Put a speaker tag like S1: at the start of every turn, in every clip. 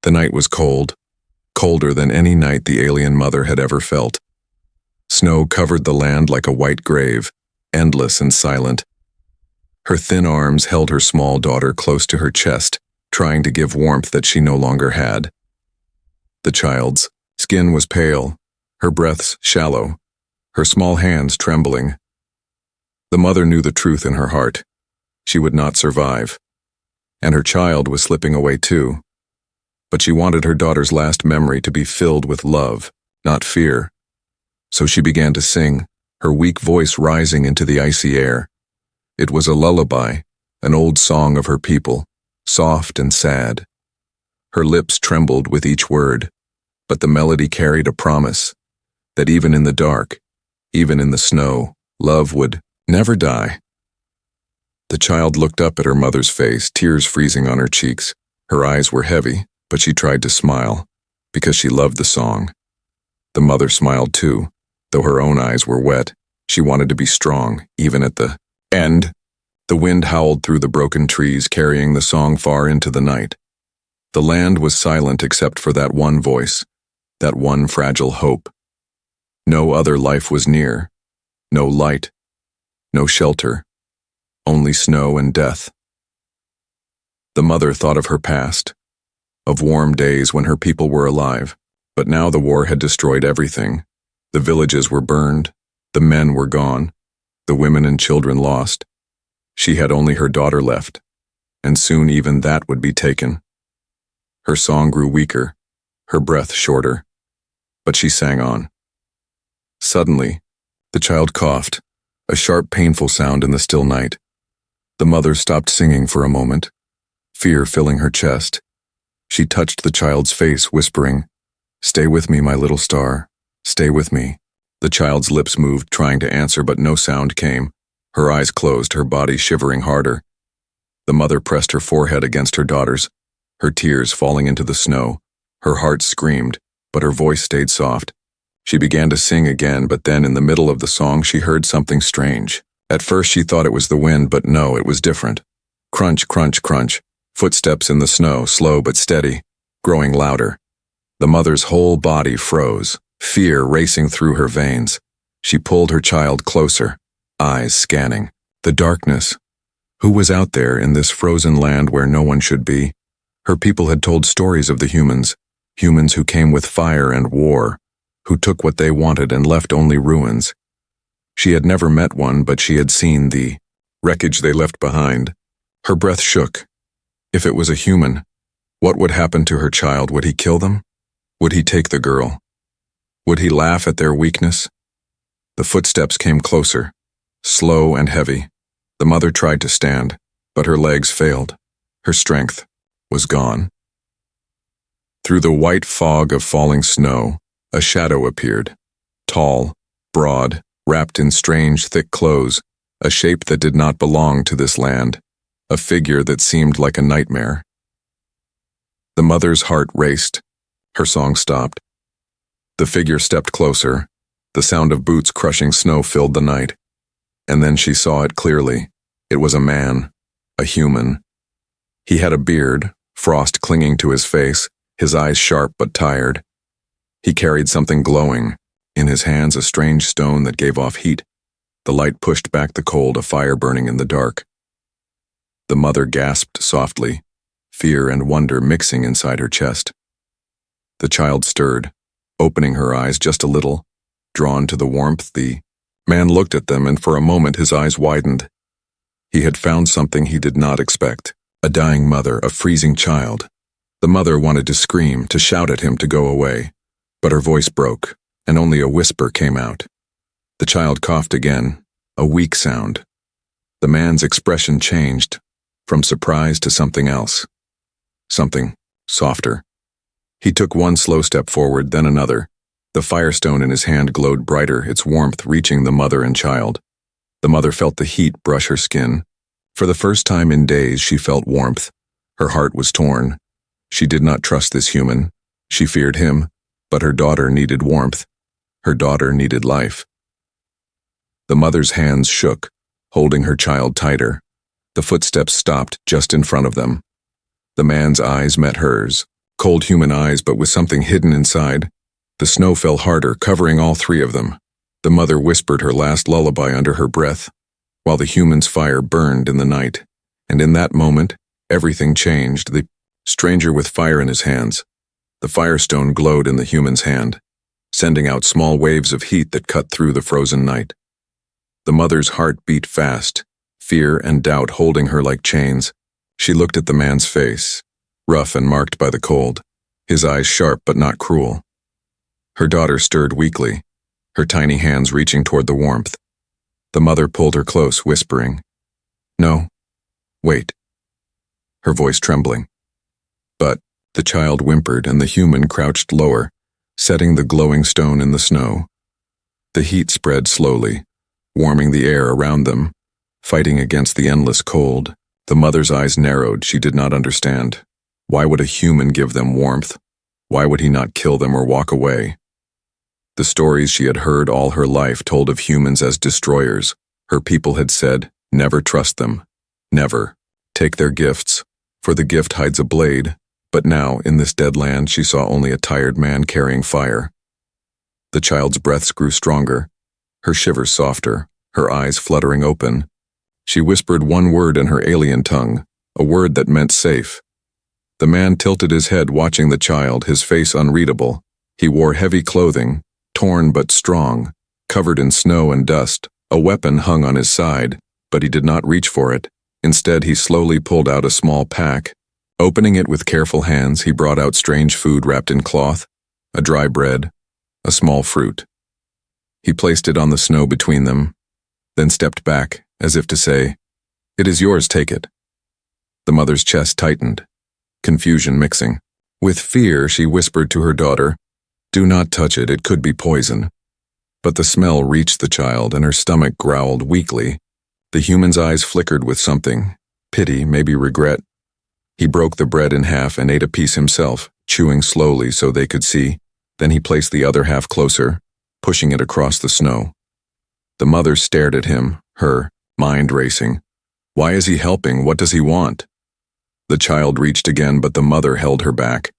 S1: The night was cold, colder than any night the alien mother had ever felt. Snow covered the land like a white grave, endless and silent. Her thin arms held her small daughter close to her chest, trying to give warmth that she no longer had. The child's skin was pale, her breaths shallow, her small hands trembling. The mother knew the truth in her heart. She would not survive. And her child was slipping away too. But she wanted her daughter's last memory to be filled with love, not fear. So she began to sing, her weak voice rising into the icy air. It was a lullaby, an old song of her people, soft and sad. Her lips trembled with each word, but the melody carried a promise that even in the dark, even in the snow, love would never die. The child looked up at her mother's face, tears freezing on her cheeks. Her eyes were heavy, but she tried to smile, because she loved the song. The mother smiled too, though her own eyes were wet. She wanted to be strong, even at the end. The wind howled through the broken trees, carrying the song far into the night. The land was silent except for that one voice, that one fragile hope. No other life was near, no light, no shelter, only snow and death. The mother thought of her past, of warm days when her people were alive, but now the war had destroyed everything. The villages were burned, the men were gone, the women and children lost. She had only her daughter left, and soon even that would be taken. Her song grew weaker, her breath shorter, but she sang on. Suddenly, the child coughed, a sharp, painful sound in the still night. The mother stopped singing for a moment, fear filling her chest. She touched the child's face, whispering, "Stay with me, my little star. Stay with me." The child's lips moved, trying to answer, but no sound came. Her eyes closed, her body shivering harder. The mother pressed her forehead against her daughter's, her tears falling into the snow. Her heart screamed, but her voice stayed soft. She began to sing again, but then in the middle of the song she heard something strange. At first she thought it was the wind, but no, it was different. Crunch, crunch, crunch. Footsteps in the snow, slow but steady, growing louder. The mother's whole body froze, fear racing through her veins. She pulled her child closer, eyes scanning. The darkness. Who was out there in this frozen land where no one should be? Her people had told stories of the humans who came with fire and war, who took what they wanted and left only ruins. She had never met one, but she had seen the wreckage they left behind. Her breath shook. If it was a human, what would happen to her child? Would he kill them? Would he take the girl? Would he laugh at their weakness? The footsteps came closer, slow and heavy. The mother tried to stand, but her legs failed. Her strength was gone. Through the white fog of falling snow, a shadow appeared. Tall, broad, wrapped in strange, thick clothes, a shape that did not belong to this land. A figure that seemed like a nightmare. The mother's heart raced. Her song stopped. The figure stepped closer. The sound of boots crushing snow filled the night. And then she saw it clearly. It was a man, a human. He had a beard, frost clinging to his face, his eyes sharp but tired. He carried something glowing, in his hands a strange stone that gave off heat. The light pushed back the cold, a fire burning in the dark. The mother gasped softly, fear and wonder mixing inside her chest. The child stirred, opening her eyes just a little, drawn to the warmth. The man looked at them, and for a moment his eyes widened. He had found something he did not expect, a dying mother, a freezing child. The mother wanted to scream, to shout at him to go away, but her voice broke, and only a whisper came out. The child coughed again, a weak sound. The man's expression changed, from surprise to something else. Something softer. He took one slow step forward, then another. The firestone in his hand glowed brighter, its warmth reaching the mother and child. The mother felt the heat brush her skin. For the first time in days, she felt warmth. Her heart was torn. She did not trust this human. She feared him, but her daughter needed warmth. Her daughter needed life. The mother's hands shook, holding her child tighter. The footsteps stopped just in front of them. The man's eyes met hers, Cold human eyes, but with something hidden inside. The snow fell harder, covering all three of them. The mother whispered her last lullaby under her breath, while the human's fire burned in the night. And in that moment, everything changed. The stranger with fire in his hands. The firestone glowed in the human's hand, sending out small waves of heat that cut through the frozen night. The mother's heart beat fast, fear and doubt holding her like chains. She looked at the man's face, rough and marked by the cold, his eyes sharp but not cruel. Her daughter stirred weakly, her tiny hands reaching toward the warmth. The mother pulled her close, whispering, "No, wait," her voice trembling. But the child whimpered and the human crouched lower, setting the glowing stone in the snow. The heat spread slowly, warming the air around them, fighting against the endless cold. The mother's eyes narrowed. She did not understand. Why would a human give them warmth? Why would he not kill them or walk away? The stories she had heard all her life told of humans as destroyers. Her people had said, never trust them. Never. Take their gifts, for the gift hides a blade. But now, in this dead land, she saw only a tired man carrying fire. The child's breaths grew stronger, her shivers softer, her eyes fluttering open. She whispered one word in her alien tongue, a word that meant safe. The man tilted his head, watching the child, his face unreadable. He wore heavy clothing, torn but strong, covered in snow and dust. A weapon hung on his side, but he did not reach for it. Instead, he slowly pulled out a small pack. Opening it with careful hands, he brought out strange food wrapped in cloth, a dry bread, a small fruit. He placed it on the snow between them, then stepped back, as if to say, "It is yours, take it." The mother's chest tightened, confusion mixing. With fear, she whispered to her daughter, "Do not touch it, it could be poison." But the smell reached the child, and her stomach growled weakly. The human's eyes flickered with something, pity, maybe regret. He broke the bread in half and ate a piece himself, chewing slowly so they could see. Then he placed the other half closer, pushing it across the snow. The mother stared at him, her mind racing. Why is he helping? What does he want? The child reached again, but the mother held her back.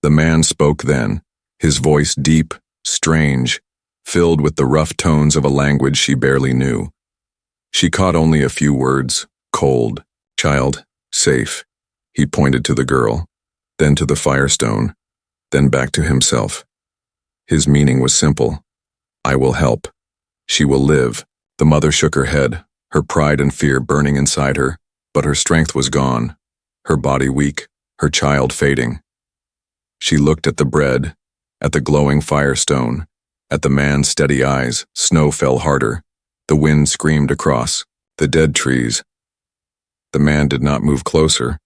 S1: The man spoke then, his voice deep, strange, filled with the rough tones of a language she barely knew. She caught only a few words, cold, child, safe. He pointed to the girl, then to the firestone, then back to himself. His meaning was simple. I will help. She will live. The mother shook her head, her pride and fear burning inside her, but her strength was gone, her body weak, her child fading. She looked at the bread, at the glowing firestone, at the man's steady eyes. Snow fell harder. The wind screamed across the dead trees. The man did not move closer,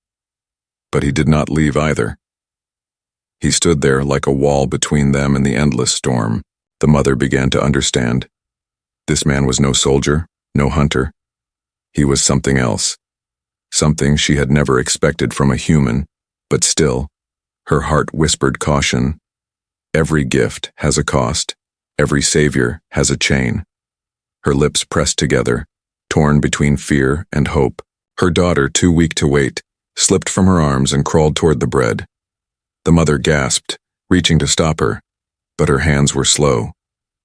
S1: but he did not leave either. He stood there like a wall between them and the endless storm. The mother began to understand. This man was no soldier, no hunter. He was something else, something she had never expected from a human, but still, her heart whispered caution. Every gift has a cost. Every savior has a chain. Her lips pressed together, torn between fear and hope. Her daughter, too weak to wait, slipped from her arms and crawled toward the bread. The mother gasped, reaching to stop her, but her hands were slow.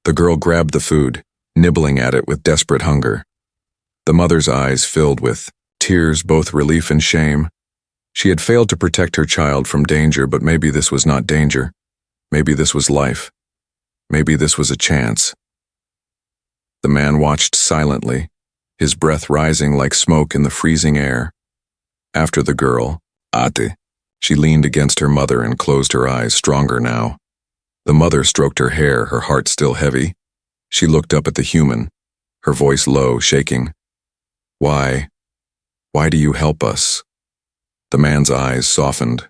S1: The girl grabbed the food, nibbling at it with desperate hunger. The mother's eyes filled with tears, both relief and shame. She had failed to protect her child from danger, but maybe this was not danger. Maybe this was life. Maybe this was a chance. The man watched silently, his breath rising like smoke in the freezing air. After the girl, Ate, she leaned against her mother and closed her eyes, stronger now. The mother stroked her hair, her heart still heavy. She looked up at the human, her voice low, shaking. Why do you help us? The man's eyes softened,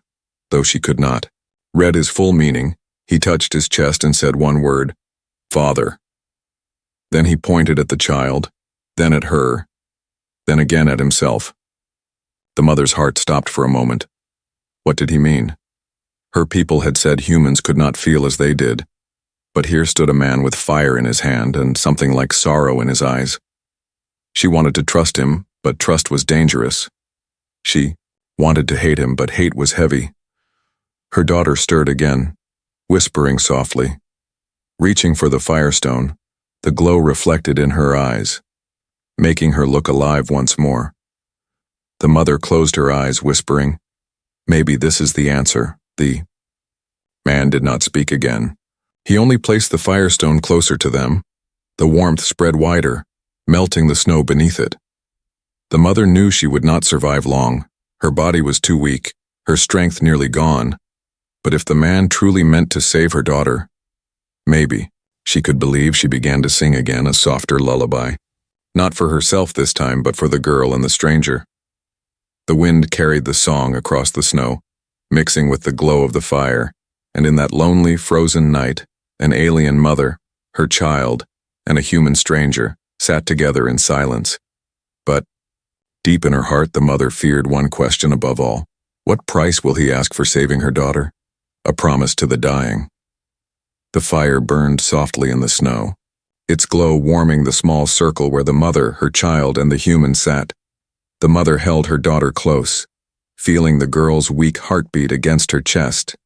S1: though she could not read his full meaning. He touched his chest and said one word, Father. Then he pointed at the child, then at her, then again at himself. The mother's heart stopped for a moment. What did he mean? Her people had said humans could not feel as they did, but here stood a man with fire in his hand and something like sorrow in his eyes. She wanted to trust him, but trust was dangerous. She wanted to hate him, but hate was heavy. Her daughter stirred again, whispering softly. Reaching for the firestone, the glow reflected in her eyes, making her look alive once more. The mother closed her eyes, whispering, "Maybe this is the answer." The man did not speak again. He only placed the firestone closer to them. The warmth spread wider, melting the snow beneath it. The mother knew she would not survive long. Her body was too weak, her strength nearly gone. But if the man truly meant to save her daughter, maybe. She could believe. She began to sing again, a softer lullaby. Not for herself this time, but for the girl and the stranger. The wind carried the song across the snow, mixing with the glow of the fire, and in that lonely, frozen night, an alien mother, her child, and a human stranger sat together in silence. But, deep in her heart, the mother feared one question above all. What price will he ask for saving her daughter? A promise to the dying. The fire burned softly in the snow, its glow warming the small circle where the mother, her child, and the human sat. The mother held her daughter close, feeling the girl's weak heartbeat against her chest.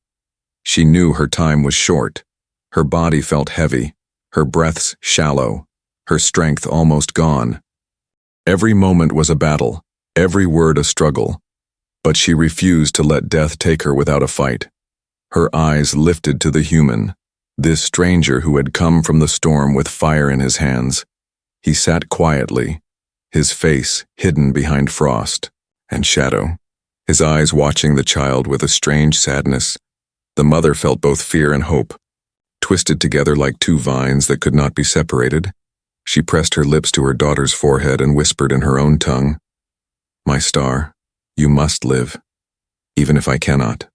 S1: She knew her time was short. Her body felt heavy, her breaths shallow, her strength almost gone. Every moment was a battle, every word a struggle, but she refused to let death take her without a fight. Her eyes lifted to the human, this stranger who had come from the storm with fire in his hands. He sat quietly, his face hidden behind frost and shadow, his eyes watching the child with a strange sadness. The mother felt both fear and hope, twisted together like two vines that could not be separated. She pressed her lips to her daughter's forehead and whispered in her own tongue, "My star, you must live, even if I cannot."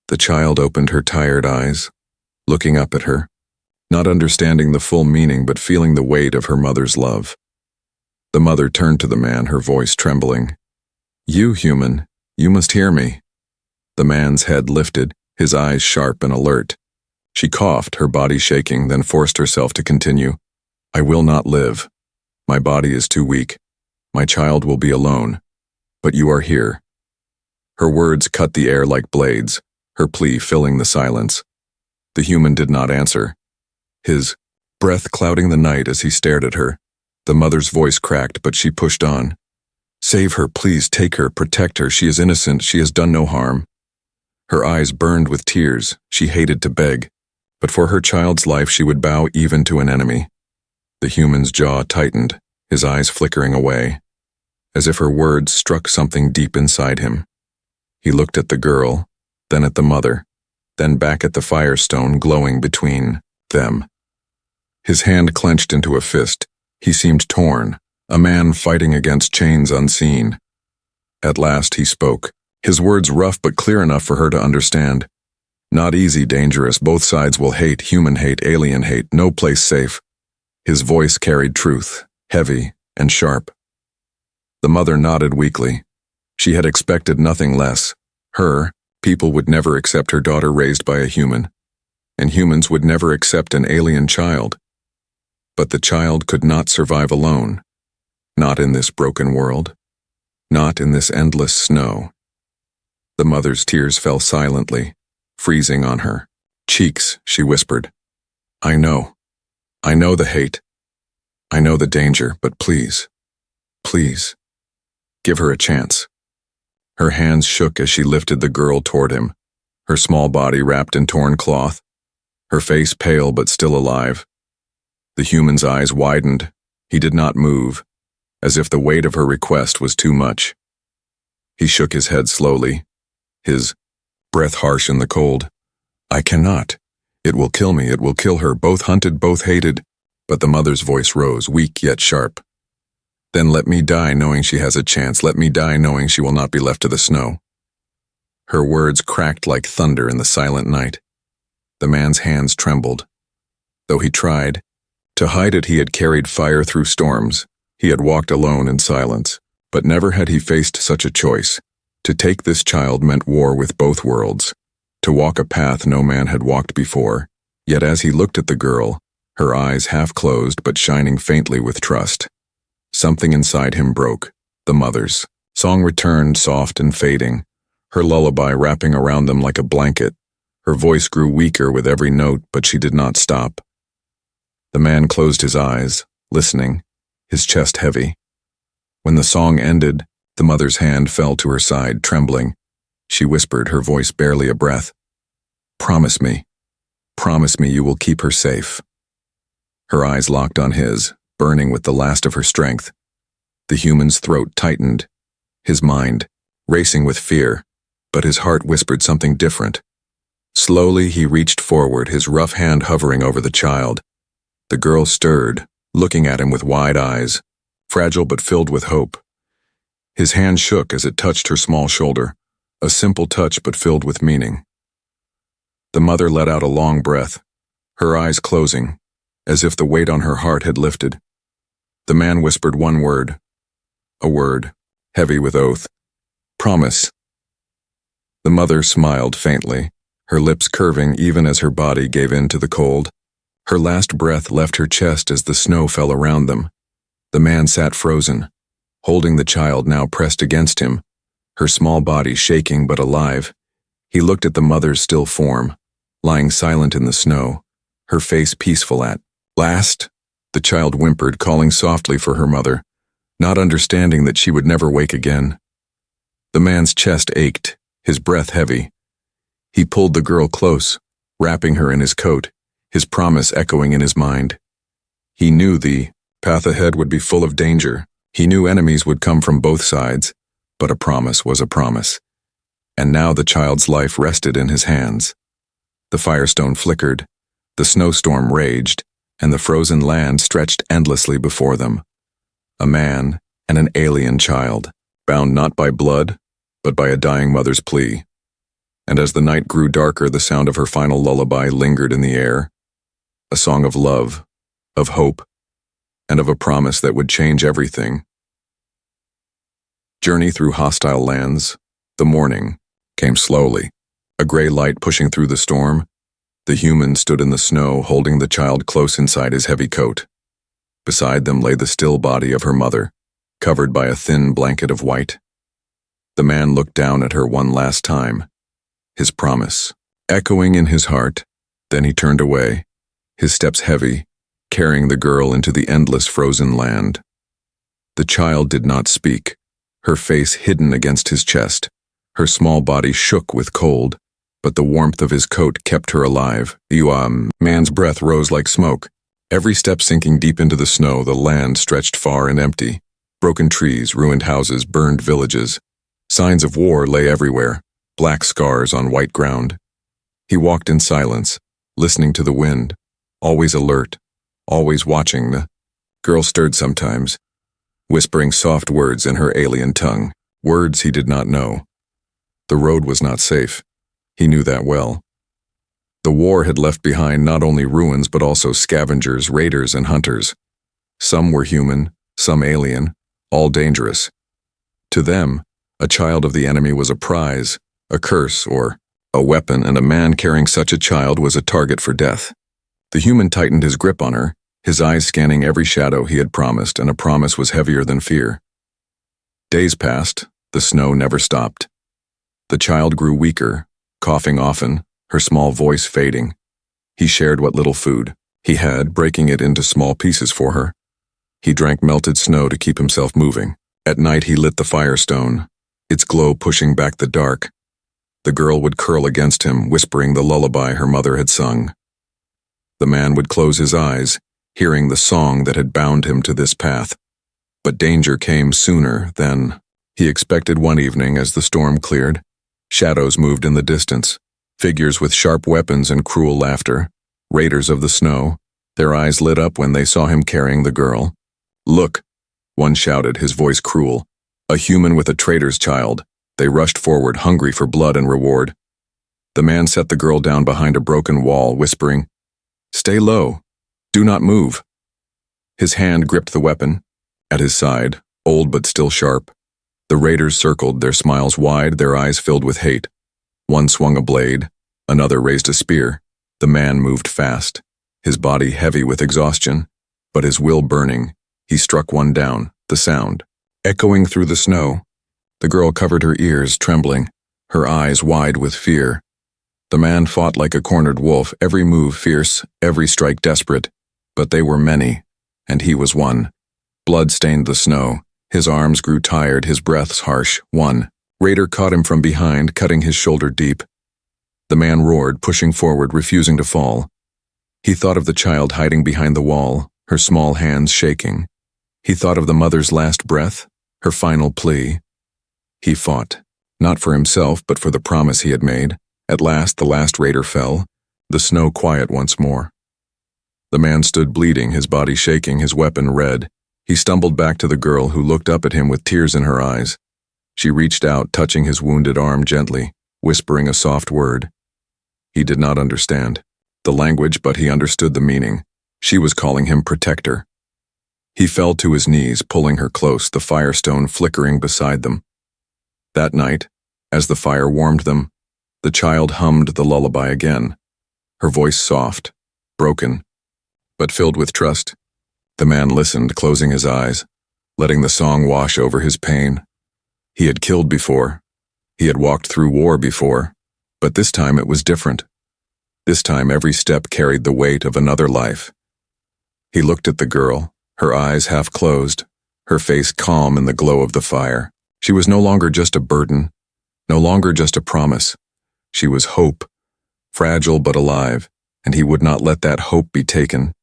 S1: The child opened her tired eyes, looking up at her, not understanding the full meaning but feeling the weight of her mother's love. The mother turned to the man, her voice trembling. "You, human, you must hear me." The man's head lifted, his eyes sharp and alert. She coughed, her body shaking, then forced herself to continue. "I will not live. My body is too weak. My child will be alone. But you are here." Her words cut the air like blades, her plea filling the silence. The human did not answer, his breath clouding the night as he stared at her. The mother's voice cracked, but she pushed on. "Save her, please, take her, protect her. She is innocent, she has done no harm." Her eyes burned with tears. She hated to beg, but for her child's life she would bow even to an enemy. The human's jaw tightened, his eyes flickering away, as if her words struck something deep inside him. He looked at the girl, then at the mother, then back at the firestone glowing between them. His hand clenched into a fist. He seemed torn, a man fighting against chains unseen. At last he spoke, his words rough but clear enough for her to understand. "Not easy, dangerous. Both sides will hate, human hate, alien hate, no place safe." His voice carried truth, heavy and sharp. The mother nodded weakly. She had expected nothing less. People would never accept her daughter raised by a human, and humans would never accept an alien child. But the child could not survive alone. Not in this broken world. Not in this endless snow. The mother's tears fell silently, freezing on her cheeks. She whispered, I know the hate. I know the danger, but please, give her a chance." Her hands shook as she lifted the girl toward him, her small body wrapped in torn cloth, her face pale but still alive. The human's eyes widened. He did not move, as if the weight of her request was too much. He shook his head slowly, his breath harsh in the cold. "I cannot. It will kill me, it will kill her, both hunted, both hated." But the mother's voice rose, weak yet sharp. "Then let me die knowing she has a chance. Let me die knowing she will not be left to the snow." Her words cracked like thunder in the silent night. The man's hands trembled. Though he tried to hide it, he had carried fire through storms. He had walked alone in silence, but never had he faced such a choice. To take this child meant war with both worlds, to walk a path no man had walked before. Yet as he looked at the girl, her eyes half closed but shining faintly with trust, something inside him broke. The mother's song returned, soft and fading, her lullaby wrapping around them like a blanket. Her voice grew weaker with every note, but she did not stop. The man closed his eyes, listening, his chest heavy. When the song ended, the mother's hand fell to her side, trembling. She whispered, her voice barely a breath. Promise me you will keep her safe." Her eyes locked on his, burning with the last of her strength. The human's throat tightened, his mind racing with fear, but his heart whispered something different. Slowly he reached forward, his rough hand hovering over the child. The girl stirred, looking at him with wide eyes, fragile but filled with hope. His hand shook as it touched her small shoulder, a simple touch but filled with meaning. The mother let out a long breath, her eyes closing, as if the weight on her heart had lifted. The man whispered one word, a word, heavy with oath. "Promise." The mother smiled faintly, her lips curving even as her body gave in to the cold. Her last breath left her chest as the snow fell around them. The man sat frozen, holding the child now pressed against him, her small body shaking but alive. He looked at the mother's still form, lying silent in the snow, her face peaceful at last. The child whimpered, calling softly for her mother, not understanding that she would never wake again. The man's chest ached, his breath heavy. He pulled the girl close, wrapping her in his coat, his promise echoing in his mind. He knew the path ahead would be full of danger. He knew enemies would come from both sides, but a promise was a promise. And now the child's life rested in his hands. The firestone flickered, the snowstorm raged, and the frozen land stretched endlessly before them. A man and an alien child, bound not by blood, but by a dying mother's plea. And as the night grew darker, the sound of her final lullaby lingered in the air, a song of love, of hope, and of a promise that would change everything. Journey through hostile lands. The morning came slowly, a gray light pushing through the storm. The human stood in the snow, holding the child close inside his heavy coat. Beside them lay the still body of her mother, covered by a thin blanket of white. The man looked down at her one last time, his promise echoing in his heart. Then he turned away, his steps heavy, carrying the girl into the endless frozen land. The child did not speak, her face hidden against his chest. Her small body shook with cold, but the warmth of his coat kept her alive. The man's breath rose like smoke. Every step sinking deep into the snow, the land stretched far and empty. Broken trees, ruined houses, burned villages. Signs of war lay everywhere, black scars on white ground. He walked in silence, listening to the wind, always alert, always watching. The girl stirred sometimes, whispering soft words in her alien tongue, words he did not know. The road was not safe. He knew that well. The war had left behind not only ruins but also scavengers, raiders, and hunters. Some were human, some alien, all dangerous. To them, a child of the enemy was a prize, a curse, or a weapon, and a man carrying such a child was a target for death. The human tightened his grip on her, his eyes scanning every shadow he had promised, and a promise was heavier than fear. Days passed, the snow never stopped. The child grew weaker, coughing often, her small voice fading. He shared what little food he had, breaking it into small pieces for her. He drank melted snow to keep himself moving. At night he lit the firestone, its glow pushing back the dark. The girl would curl against him, whispering the lullaby her mother had sung. The man would close his eyes, hearing the song that had bound him to this path. But danger came sooner than he expected. One evening, as the storm cleared, shadows moved in the distance, figures with sharp weapons and cruel laughter, raiders of the snow. Their eyes lit up when they saw him carrying the girl. "Look," one shouted, his voice cruel. "A human with a traitor's child." They rushed forward, hungry for blood and reward. The man set the girl down behind a broken wall, whispering, "Stay low. Do not move." His hand gripped the weapon. At his side, old but still sharp, the raiders circled, their smiles wide, their eyes filled with hate. One swung a blade, another raised a spear. The man moved fast, his body heavy with exhaustion, but his will burning. He struck one down, the sound echoing through the snow. The girl covered her ears, trembling, her eyes wide with fear. The man fought like a cornered wolf, every move fierce, every strike desperate. But they were many, and he was one. Blood stained the snow. His arms grew tired, his breaths harsh. One raider caught him from behind, cutting his shoulder deep. The man roared, pushing forward, refusing to fall. He thought of the child hiding behind the wall, her small hands shaking. He thought of the mother's last breath, her final plea. He fought, not for himself, but for the promise he had made. At last, the last raider fell, the snow quiet once more. The man stood bleeding, his body shaking, his weapon red. He stumbled back to the girl, who looked up at him with tears in her eyes. She reached out, touching his wounded arm gently, whispering a soft word. He did not understand the language, but he understood the meaning. She was calling him protector. He fell to his knees, pulling her close, the firestone flickering beside them. That night, as the fire warmed them, the child hummed the lullaby again, her voice soft, broken, but filled with trust. The man listened, closing his eyes, letting the song wash over his pain. He had killed before. He had walked through war before, but this time it was different. This time every step carried the weight of another life. He looked at the girl, her eyes half closed, her face calm in the glow of the fire. She was no longer just a burden, no longer just a promise. She was hope, fragile but alive, and he would not let that hope be taken.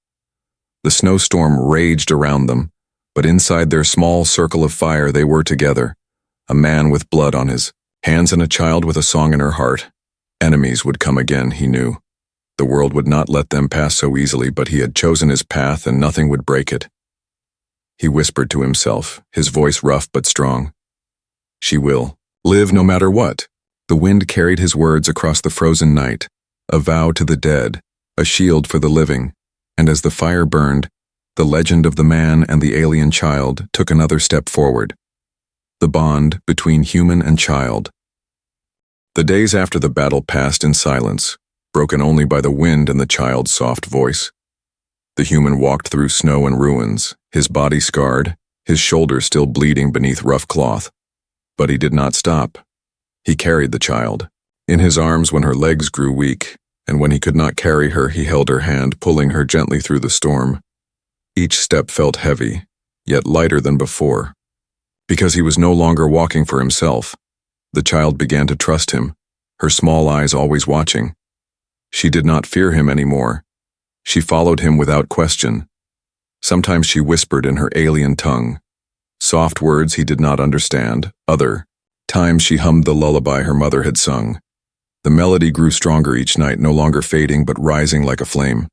S1: The snowstorm raged around them, but inside their small circle of fire they were together, a man with blood on his hands and a child with a song in her heart. Enemies would come again, he knew. The world would not let them pass so easily, but he had chosen his path and nothing would break it. He whispered to himself, his voice rough but strong. She will live no matter what. The wind carried his words across the frozen night, a vow to the dead, a shield for the living, and as the fire burned, the legend of the man and the alien child took another step forward. The bond between human and child. The days after the battle passed in silence, broken only by the wind and the child's soft voice. The human walked through snow and ruins, his body scarred, his shoulder still bleeding beneath rough cloth. But he did not stop. He carried the child, in his arms when her legs grew weak, and when he could not carry her, he held her hand, pulling her gently through the storm. Each step felt heavy, yet lighter than before. Because he was no longer walking for himself, the child began to trust him, her small eyes always watching. She did not fear him anymore. She followed him without question. Sometimes she whispered in her alien tongue, soft words he did not understand. Other times she hummed the lullaby her mother had sung. The melody grew stronger each night, no longer fading but rising like a flame.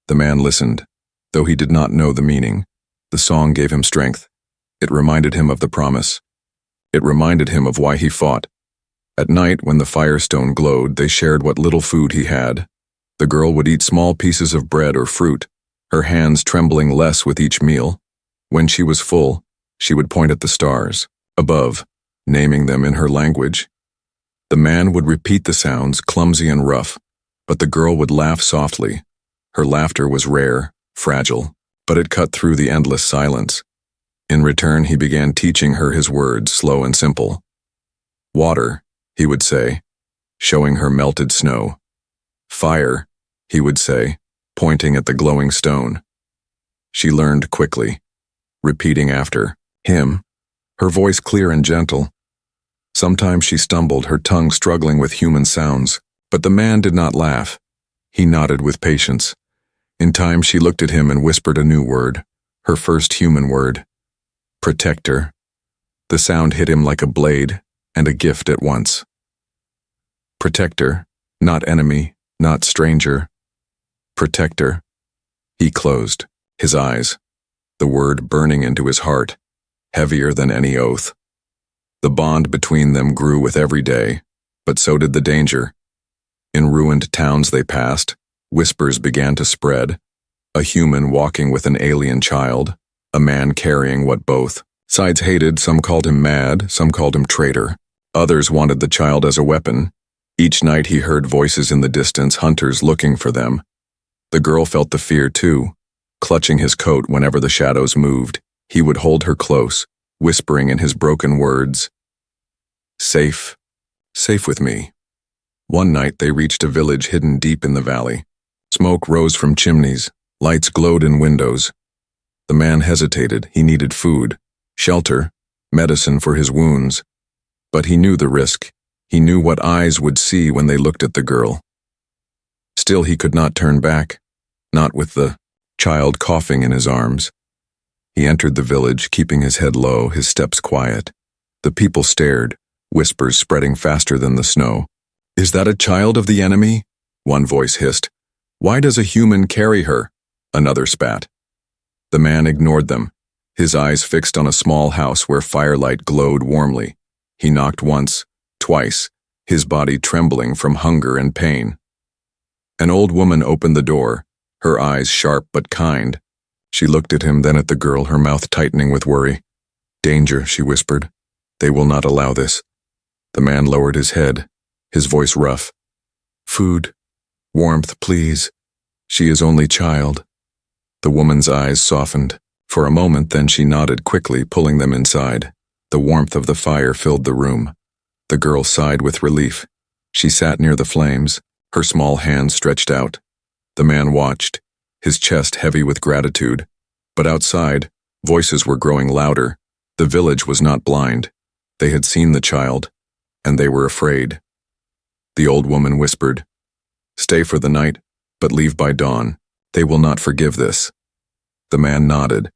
S1: The man listened, though he did not know the meaning. The song gave him strength. It reminded him of the promise. It reminded him of why he fought. At night, when the firestone glowed, they shared what little food he had. The girl would eat small pieces of bread or fruit, her hands trembling less with each meal. When she was full, she would point at the stars, above, naming them in her language. The man would repeat the sounds, clumsy and rough, but the girl would laugh softly. Her laughter was rare, fragile, but it cut through the endless silence. In return, he began teaching her his words, slow and simple. Water, he would say, showing her melted snow. Fire, he would say, pointing at the glowing stone. She learned quickly, repeating after him, her voice clear and gentle. Sometimes she stumbled, her tongue struggling with human sounds, but the man did not laugh. He nodded with patience. In time, she looked at him and whispered a new word, her first human word. Protector. The sound hit him like a blade and a gift at once. Protector, not enemy, not stranger. Protector. He closed, his eyes, the word burning into his heart, heavier than any oath. The bond between them grew with every day, but so did the danger. In ruined towns they passed, whispers began to spread. A human walking with an alien child, a man carrying what both sides hated. Some called him mad, some called him traitor. Others wanted the child as a weapon. Each night he heard voices in the distance, hunters looking for them. The girl felt the fear too. Clutching his coat whenever the shadows moved, he would hold her close, whispering in his broken words, safe, safe with me. One night they reached a village hidden deep in the valley. Smoke rose from chimneys, lights glowed in windows. The man hesitated. He needed food, shelter, medicine for his wounds. But he knew the risk. He knew what eyes would see when they looked at the girl. Still he could not turn back, not with the child coughing in his arms. He entered the village, keeping his head low, his steps quiet. The people stared, whispers spreading faster than the snow. "Is that a child of the enemy?" one voice hissed. "Why does a human carry her?" Another spat. The man ignored them, his eyes fixed on a small house where firelight glowed warmly. He knocked once, twice, his body trembling from hunger and pain. An old woman opened the door, her eyes sharp but kind. She looked at him, then at the girl, her mouth tightening with worry. "Danger," she whispered. "They will not allow this." The man lowered his head, his voice rough. "Food, warmth, please. She is only child." The woman's eyes softened. For a moment, then she nodded quickly, pulling them inside. The warmth of the fire filled the room. The girl sighed with relief. She sat near the flames, her small hands stretched out. The man watched, his chest heavy with gratitude. But outside, voices were growing louder. The village was not blind. They had seen the child, and they were afraid. The old woman whispered, "Stay for the night, but leave by dawn. They will not forgive this." The man nodded,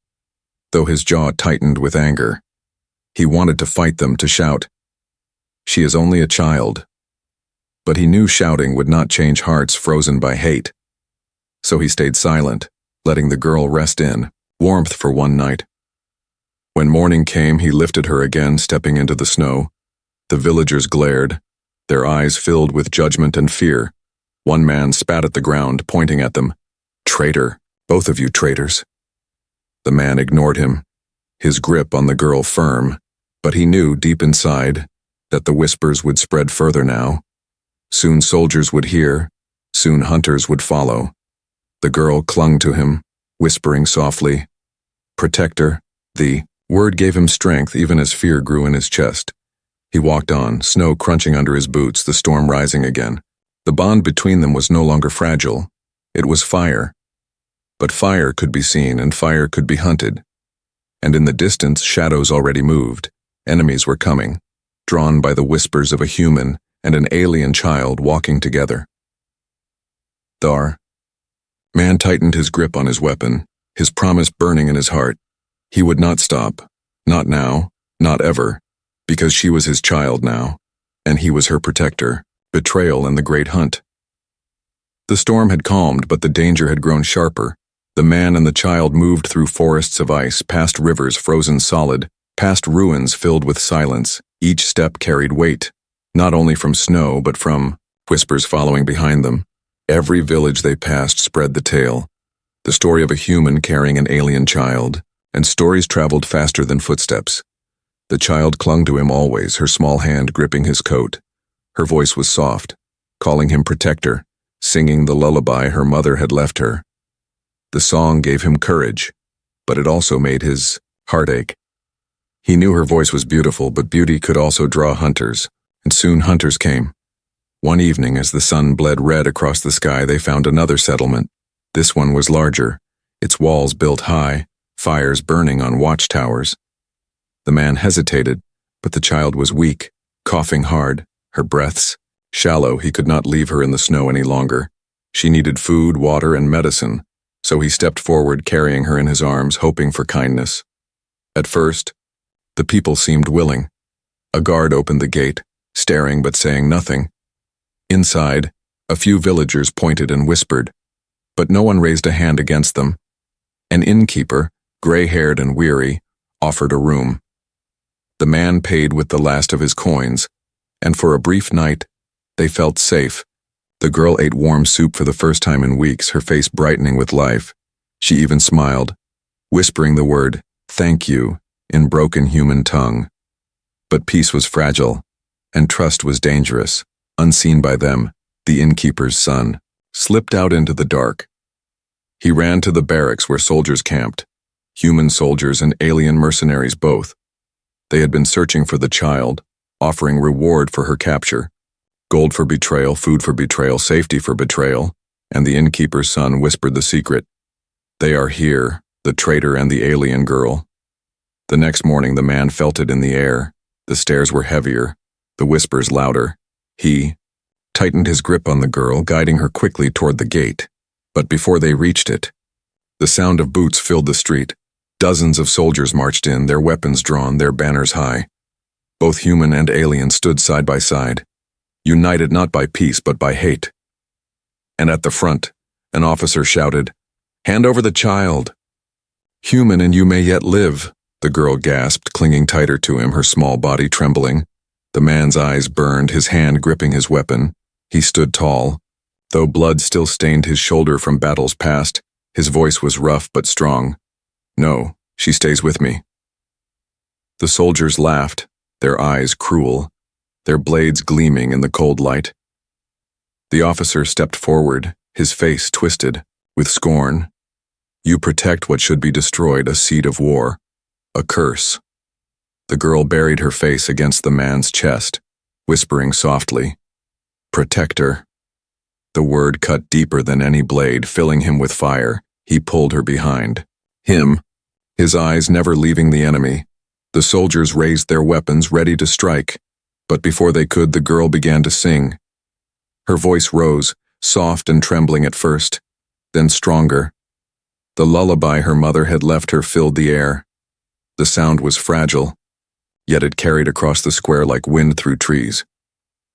S1: though his jaw tightened with anger. He wanted to fight them, to shout, "She is only a child." But he knew shouting would not change hearts frozen by hate. So he stayed silent, letting the girl rest in warmth for one night. When morning came, he lifted her again, stepping into the snow. The villagers glared, their eyes filled with judgment and fear. One man spat at the ground, pointing at them. "Traitor, both of you traitors." The man ignored him, his grip on the girl firm, but he knew deep inside that the whispers would spread further now. Soon soldiers would hear, soon hunters would follow. The girl clung to him, whispering softly, "Protector." The word gave him strength even as fear grew in his chest. He walked on, snow crunching under his boots, the storm rising again. The bond between them was no longer fragile. It was fire. But fire could be seen and fire could be hunted. And in the distance, shadows already moved. Enemies were coming, drawn by the whispers of a human and an alien child walking together. Thar. Man tightened his grip on his weapon, his promise burning in his heart. He would not stop. Not now, not ever, because she was his child now, and he was her protector. Betrayal and the great hunt. The storm had calmed, but the danger had grown sharper. The man and the child moved through forests of ice, past rivers frozen solid, past ruins filled with silence. Each step carried weight, not only from snow, but from whispers following behind them. Every village they passed spread the tale, the story of a human carrying an alien child, and stories traveled faster than footsteps. The child clung to him always, her small hand gripping his coat. Her voice was soft, calling him protector, singing the lullaby her mother had left her. The song gave him courage, but it also made his heart ache. He knew her voice was beautiful, but beauty could also draw hunters, and soon hunters came. One evening, as the sun bled red across the sky, they found another settlement. This one was larger, its walls built high, fires burning on watchtowers. The man hesitated, but the child was weak, coughing hard, her breaths shallow. He could not leave her in the snow any longer. She needed food, water, and medicine, so he stepped forward, carrying her in his arms, hoping for kindness. At first, the people seemed willing. A guard opened the gate, staring but saying nothing. Inside, a few villagers pointed and whispered, but no one raised a hand against them. An innkeeper, gray-haired and weary, offered a room. The man paid with the last of his coins, and for a brief night, they felt safe. The girl ate warm soup for the first time in weeks, her face brightening with life. She even smiled, whispering the word, "Thank you," in broken human tongue. But peace was fragile, and trust was dangerous. Unseen by them, the innkeeper's son slipped out into the dark. He ran to the barracks where soldiers camped, human soldiers and alien mercenaries both. They had been searching for the child, offering reward for her capture. Gold for betrayal, food for betrayal, safety for betrayal, and the innkeeper's son whispered the secret. They are here, the traitor and the alien girl. The next morning the man felt it in the air. The stairs were heavier, the whispers louder. He tightened his grip on the girl, guiding her quickly toward the gate. But before they reached it, the sound of boots filled the street. Dozens of soldiers marched in, their weapons drawn, their banners high. Both human and alien stood side by side, united not by peace but by hate. And at the front, an officer shouted, "Hand over the child." "Human, and you may yet live," the girl gasped, clinging tighter to him, her small body trembling. The man's eyes burned, his hand gripping his weapon. He stood tall. Though blood still stained his shoulder from battles past, his voice was rough but strong. "No, she stays with me." The soldiers laughed, their eyes cruel, their blades gleaming in the cold light. The officer stepped forward, his face twisted, with scorn. "You protect what should be destroyed, a seed of war, a curse." The girl buried her face against the man's chest, whispering softly, "Protector." The word cut deeper than any blade, filling him with fire. He pulled her behind. Him, his eyes never leaving the enemy. The soldiers raised their weapons, ready to strike. But before they could, the girl began to sing. Her voice rose, soft and trembling at first, then stronger. The lullaby her mother had left her filled the air. The sound was fragile, yet it carried across the square like wind through trees.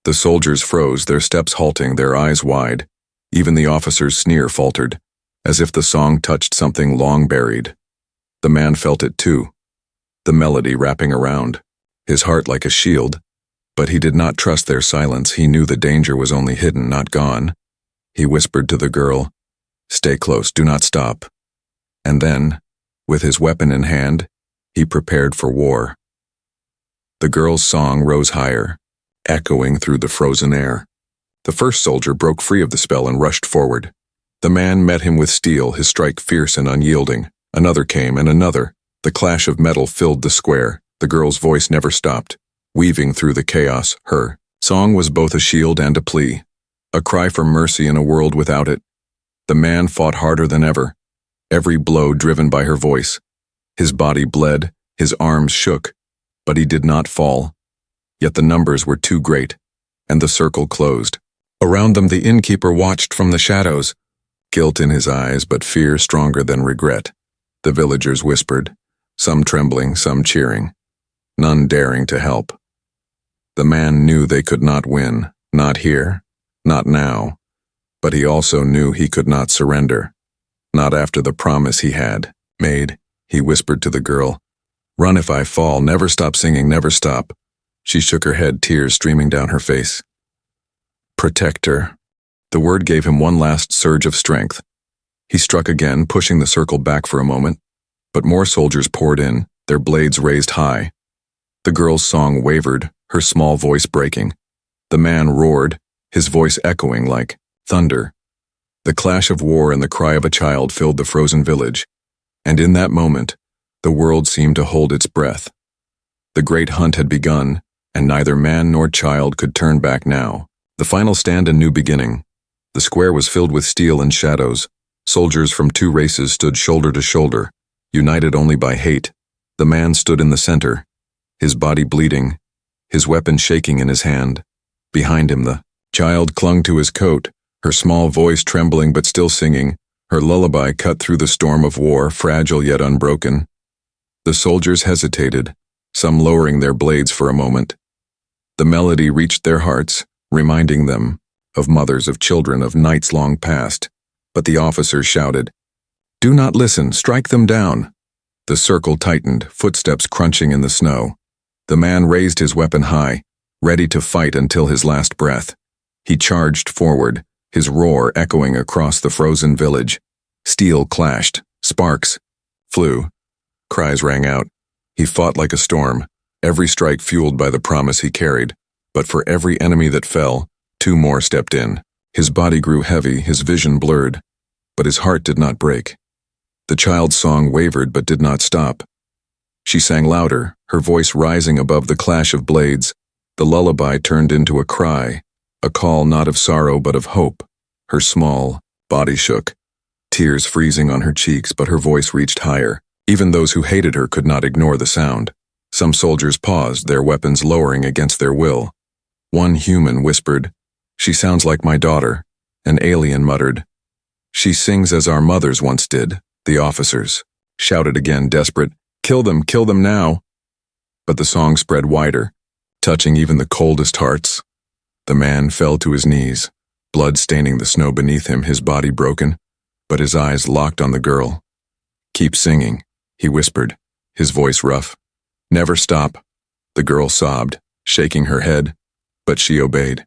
S1: The soldiers froze, their steps halting, their eyes wide. Even the officer's sneer faltered, as if the song touched something long buried. The man felt it too, the melody wrapping around, his heart like a shield. But he did not trust their silence. He knew the danger was only hidden, not gone. He whispered to the girl, "Stay close, do not stop." And then, with his weapon in hand, he prepared for war. The girl's song rose higher, echoing through the frozen air. The first soldier broke free of the spell and rushed forward. The man met him with steel, his strike fierce and unyielding. Another came, and another. The clash of metal filled the square. The girl's voice never stopped, weaving through the chaos. Her song was both a shield and a plea, a cry for mercy in a world without it. The man fought harder than ever, every blow driven by her voice. His body bled, his arms shook, but he did not fall. Yet the numbers were too great, and the circle closed. Around them the innkeeper watched from the shadows, guilt in his eyes but fear stronger than regret. The villagers whispered, some trembling, some cheering, none daring to help. The man knew they could not win, not here, not now, but he also knew he could not surrender, not after the promise he had made. He whispered to the girl, "Run if I fall, never stop singing, never stop." She shook her head, tears streaming down her face. "Protector." The word gave him one last surge of strength. He struck again, pushing the circle back for a moment, but more soldiers poured in, their blades raised high. The girl's song wavered, her small voice breaking. The man roared, his voice echoing like thunder. The clash of war and the cry of a child filled the frozen village, and in that moment, the world seemed to hold its breath. The great hunt had begun, and neither man nor child could turn back now. The final stand, a new beginning. The square was filled with steel and shadows. Soldiers from two races stood shoulder to shoulder, united only by hate. The man stood in the center, his body bleeding, his weapon shaking in his hand. Behind him the child clung to his coat, her small voice trembling but still singing. Her lullaby cut through the storm of war, fragile yet unbroken. The soldiers hesitated, some lowering their blades for a moment. The melody reached their hearts, reminding them of mothers, of children, of nights long past. But the officer shouted, "Do not listen, strike them down." The circle tightened, footsteps crunching in the snow. The man raised his weapon high, ready to fight until his last breath. He charged forward, his roar echoing across the frozen village. Steel clashed, sparks flew, cries rang out. He fought like a storm, every strike fueled by the promise he carried. But for every enemy that fell, two more stepped in. His body grew heavy, his vision blurred, but his heart did not break. The child's song wavered but did not stop. She sang louder, her voice rising above the clash of blades. The lullaby turned into a cry, A call not of sorrow but of hope. Her small body shook, tears freezing on her cheeks, but her voice reached higher. Even those who hated her could not ignore the sound. Some soldiers paused, their weapons lowering against their will. One human whispered, "She sounds like my daughter." An alien muttered, "She sings as our mothers once did." The officers shouted again, desperate, kill them now." But the song spread wider, touching even the coldest hearts. The man fell to his knees, blood staining the snow beneath him, his body broken, but his eyes locked on the girl. "Keep singing," he whispered, his voice rough. "Never stop." The girl sobbed, shaking her head, but she obeyed.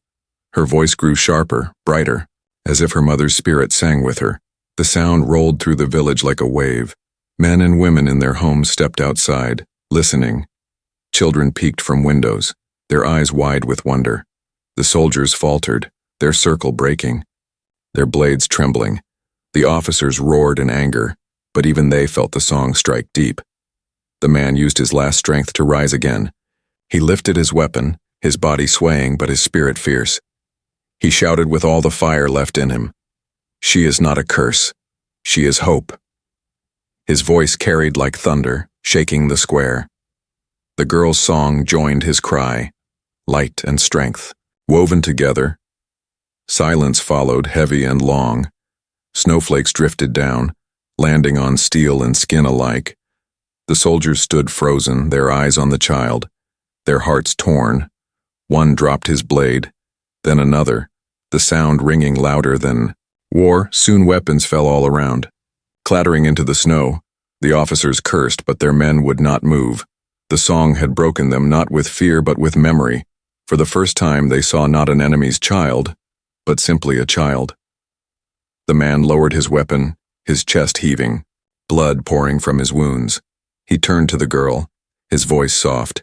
S1: Her voice grew sharper, brighter, as if her mother's spirit sang with her. The sound rolled through the village like a wave. Men and women in their homes stepped outside, listening. Children peeked from windows, their eyes wide with wonder. The soldiers faltered, their circle breaking, their blades trembling. The officers roared in anger, but even they felt the song strike deep. The man used his last strength to rise again. He lifted his weapon, his body swaying but his spirit fierce. He shouted with all the fire left in him, "She is not a curse. She is hope." His voice carried like thunder, shaking the square. The girl's song joined his cry, light and strength, woven together. Silence followed, heavy and long. Snowflakes drifted down, landing on steel and skin alike. The soldiers stood frozen, their eyes on the child, their hearts torn. One dropped his blade, then another, the sound ringing louder than war. Soon weapons fell all around. Clattering into the snow, the officers cursed, but their men would not move. The song had broken them, not with fear but with memory. For the first time they saw not an enemy's child, but simply a child. The man lowered his weapon, his chest heaving, blood pouring from his wounds. He turned to the girl, his voice soft.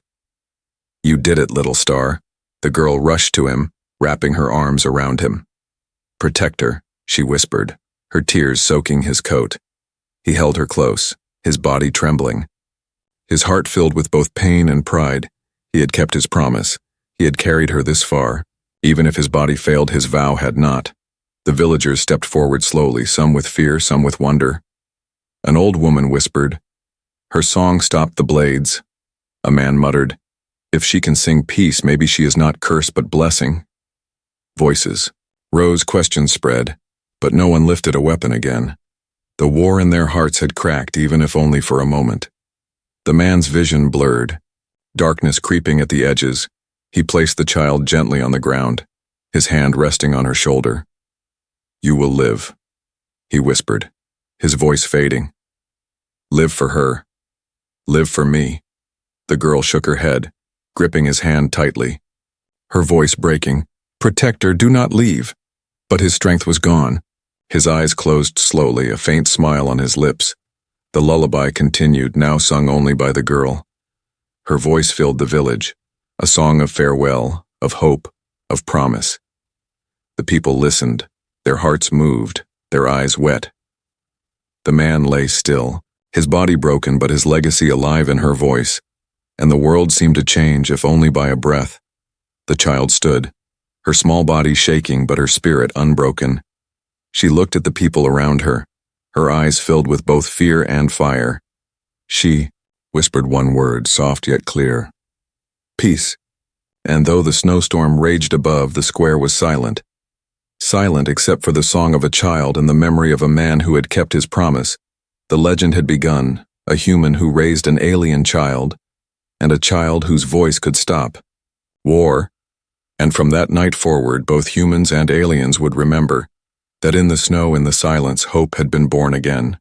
S1: "You did it, little star." The girl rushed to him, wrapping her arms around him. "Protect her," she whispered, her tears soaking his coat. He held her close, his body trembling. His heart filled with both pain and pride. He had kept his promise. He had carried her this far. Even if his body failed, his vow had not. The villagers stepped forward slowly, some with fear, some with wonder. An old woman whispered, "Her song stopped the blades." A man muttered, "If she can sing peace, maybe she is not curse but blessing." Voices rose, questions spread, but no one lifted a weapon again. The war in their hearts had cracked, even if only for a moment. The man's vision blurred, darkness creeping at the edges. He placed the child gently on the ground, his hand resting on her shoulder. "You will live," he whispered, his voice fading. "Live for her. Live for me." The girl shook her head, gripping his hand tightly, her voice breaking. "Protect her, do not leave." But his strength was gone. His eyes closed slowly, a faint smile on his lips. The lullaby continued, now sung only by the girl. Her voice filled the village, a song of farewell, of hope, of promise. The people listened, their hearts moved, their eyes wet. The man lay still, his body broken but his legacy alive in her voice, and the world seemed to change, if only by a breath. The child stood, her small body shaking but her spirit unbroken. She looked at the people around her, her eyes filled with both fear and fire. She whispered one word, soft yet clear. "Peace." And though the snowstorm raged above, the square was silent. Silent except for the song of a child and the memory of a man who had kept his promise. The legend had begun, a human who raised an alien child, and a child whose voice could stop war. And from that night forward, both humans and aliens would remember that in the snow, in the silence, hope had been born again.